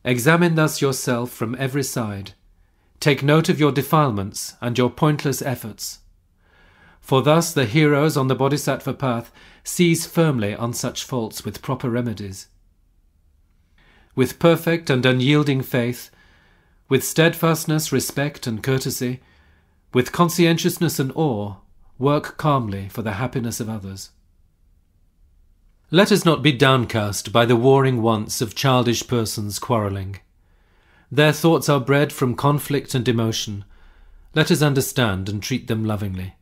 Examine thus yourself from every side. Take note of your defilements and your pointless efforts. For thus the heroes on the Bodhisattva path seize firmly on such faults with proper remedies. With perfect and unyielding faith, with steadfastness, respect and courtesy, with conscientiousness and awe, work calmly for the happiness of others. Let us not be downcast by the warring wants of childish persons quarrelling. Their thoughts are bred from conflict and emotion. Let us understand and treat them lovingly.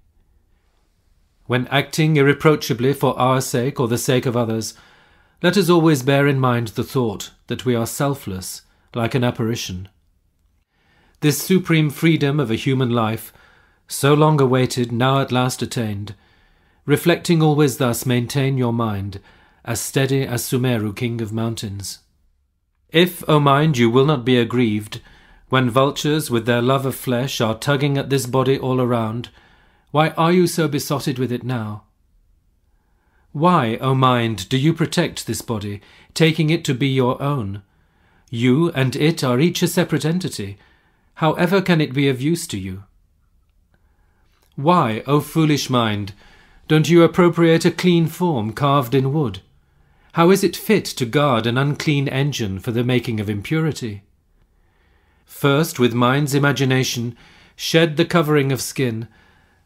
When acting irreproachably for our sake or the sake of others, let us always bear in mind the thought that we are selfless, like an apparition. This supreme freedom of a human life, so long awaited, now at last attained, reflecting always thus maintain your mind, as steady as Sumeru, king of mountains. If, O mind, you will not be aggrieved, when vultures with their love of flesh are tugging at this body all around, why are you so besotted with it now? Why, O mind, do you protect this body, taking it to be your own? You and it are each a separate entity. However can it be of use to you? Why, O foolish mind, don't you appropriate a clean form carved in wood? How is it fit to guard an unclean engine for the making of impurity? First, with mind's imagination, shed the covering of skin,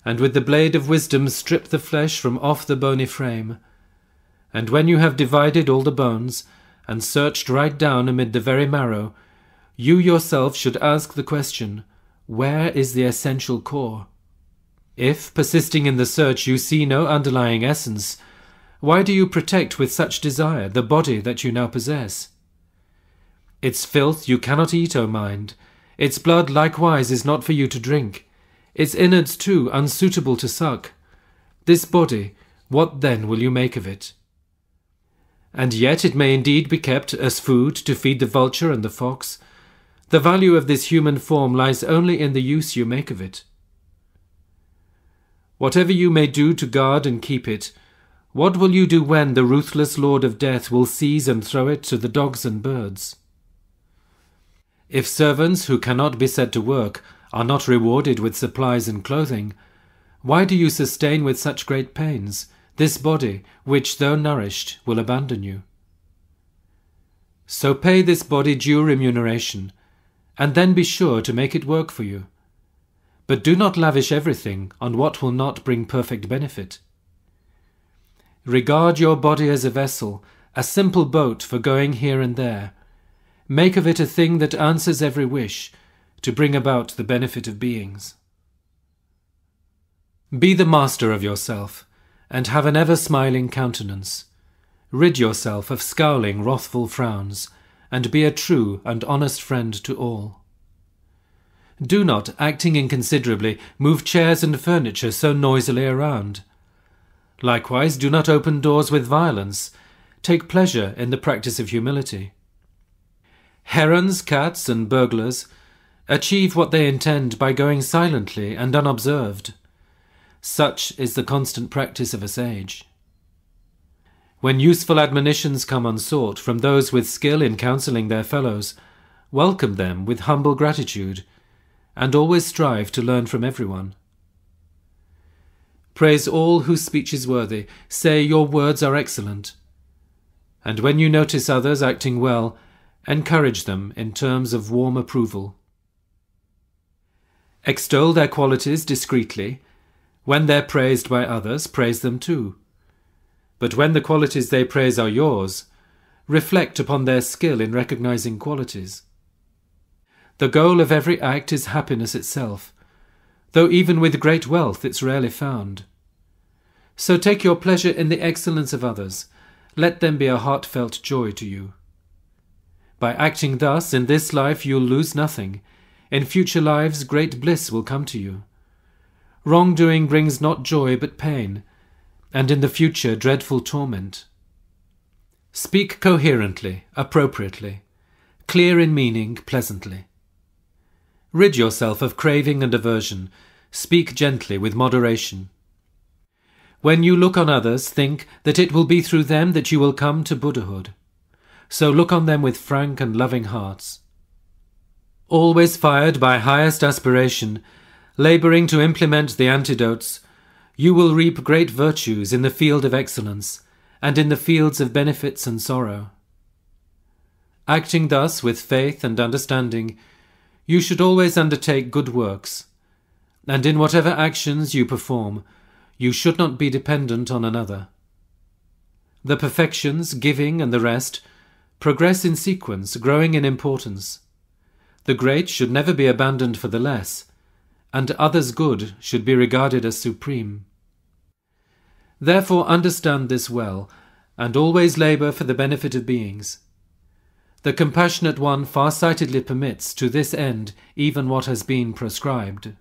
and with the blade of wisdom strip the flesh from off the bony frame. And when you have divided all the bones, and searched right down amid the very marrow, you yourself should ask the question, where is the essential core? If, persisting in the search, you see no underlying essence, why do you protect with such desire the body that you now possess? Its filth you cannot eat, O mind. Its blood likewise is not for you to drink. Its innards too unsuitable to suck. This body, what then will you make of it? And yet it may indeed be kept as food to feed the vulture and the fox. The value of this human form lies only in the use you make of it. Whatever you may do to guard and keep it, what will you do when the ruthless Lord of Death will seize and throw it to the dogs and birds? If servants who cannot be said to work are not rewarded with supplies and clothing, why do you sustain with such great pains this body which, though nourished, will abandon you? So pay this body due remuneration, and then be sure to make it work for you. But do not lavish everything on what will not bring perfect benefit. Regard your body as a vessel, a simple boat for going here and there. Make of it a thing that answers every wish, to bring about the benefit of beings. Be the master of yourself, and have an ever-smiling countenance. Rid yourself of scowling, wrathful frowns, and be a true and honest friend to all. Do not, acting inconsiderately, move chairs and furniture so noisily around. Likewise, do not open doors with violence. Take pleasure in the practice of humility. Herons, cats, and burglars achieve what they intend by going silently and unobserved. Such is the constant practice of a sage. When useful admonitions come unsought from those with skill in counselling their fellows, welcome them with humble gratitude, and always strive to learn from everyone. Praise all whose speech is worthy. Say your words are excellent. And when you notice others acting well, encourage them in terms of warm approval. Extol their qualities discreetly. When they're praised by others, praise them too. But when the qualities they praise are yours, reflect upon their skill in recognizing qualities. The goal of every act is happiness itself, though even with great wealth it's rarely found. So take your pleasure in the excellence of others. Let them be a heartfelt joy to you. By acting thus, in this life you'll lose nothing. In future lives great bliss will come to you. Wrongdoing brings not joy but pain, and in the future dreadful torment. Speak coherently, appropriately, clear in meaning, pleasantly. Rid yourself of craving and aversion. Speak gently with moderation. When you look on others, think that it will be through them that you will come to Buddhahood. so look on them with frank and loving hearts. Always fired by highest aspiration, labouring to implement the antidotes, you will reap great virtues in the field of excellence, and in the fields of benefits and sorrow. Acting thus with faith and understanding, you should always undertake good works, and in whatever actions you perform, you should not be dependent on another. The perfections, giving, and the rest progress in sequence, growing in importance. The great should never be abandoned for the less, and others' good should be regarded as supreme. Therefore understand this well, and always labour for the benefit of beings. The compassionate one far-sightedly permits to this end even what has been proscribed.